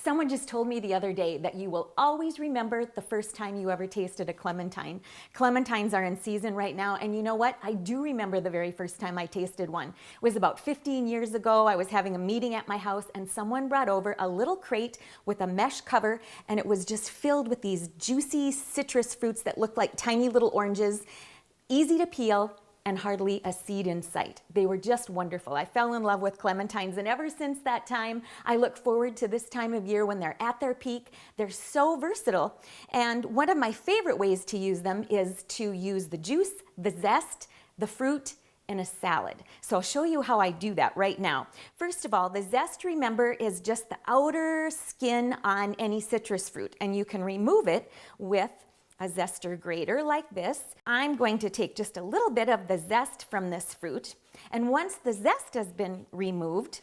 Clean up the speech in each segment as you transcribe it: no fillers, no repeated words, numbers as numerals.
Someone just told me the other day that you will always remember the first time you ever tasted a clementine. Clementines are in season right now, and you know what? I do remember the very first time I tasted one. It was about 15 years ago. I was having a meeting at my house, and someone brought over a little crate with a mesh cover, and it was just filled with these juicy citrus fruits that looked like tiny little oranges, easy to peel, and hardly a seed in sight. They were just wonderful. I fell in love with clementines, and ever since that time, I look forward to this time of year when they're at their peak. They're so versatile, and one of my favorite ways to use them is to use the juice, the zest, the fruit, in a salad. So I'll show you how I do that right now. First of all, the zest, remember, is just the outer skin on any citrus fruit, and you can remove it with a zester grater like this. I'm going to take just a little bit of the zest from this fruit, and once the zest has been removed,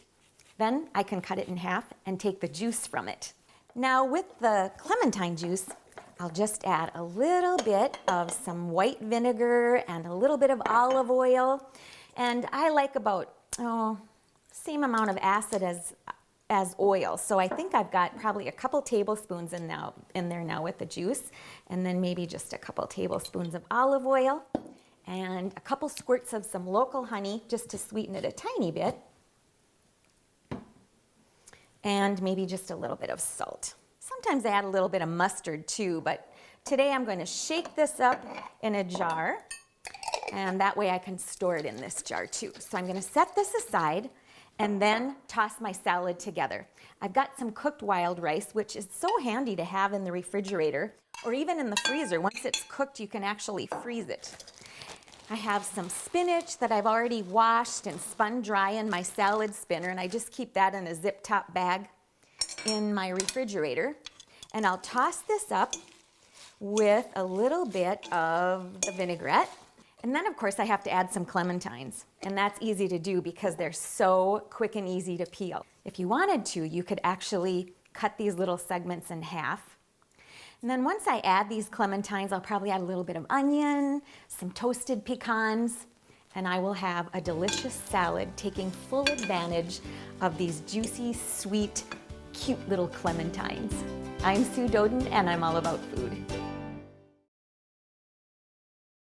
then I can cut it in half and take the juice from it. Now with the clementine juice, I'll just add a little bit of some white vinegar and a little bit of olive oil, and I like about, same amount of acid as oil. So I think I've got probably a couple tablespoons in there now with the juice, and then maybe just a couple tablespoons of olive oil and a couple squirts of some local honey just to sweeten it a tiny bit, and maybe just a little bit of salt. Sometimes I add a little bit of mustard too, but today I'm going to shake this up in a jar, and that way I can store it in this jar too. So I'm going to set this aside and then toss my salad together. I've got some cooked wild rice, which is so handy to have in the refrigerator or even in the freezer. Once it's cooked, you can actually freeze it. I have some spinach that I've already washed and spun dry in my salad spinner, and I just keep that in a zip top bag in my refrigerator. And I'll toss this up with a little bit of the vinaigrette. And then, of course, I have to add some clementines, and that's easy to do because they're so quick and easy to peel. If you wanted to, you could actually cut these little segments in half. And then once I add these clementines, I'll probably add a little bit of onion, some toasted pecans, and I will have a delicious salad taking full advantage of these juicy, sweet, cute little clementines. I'm Sue Doden, and I'm all about food.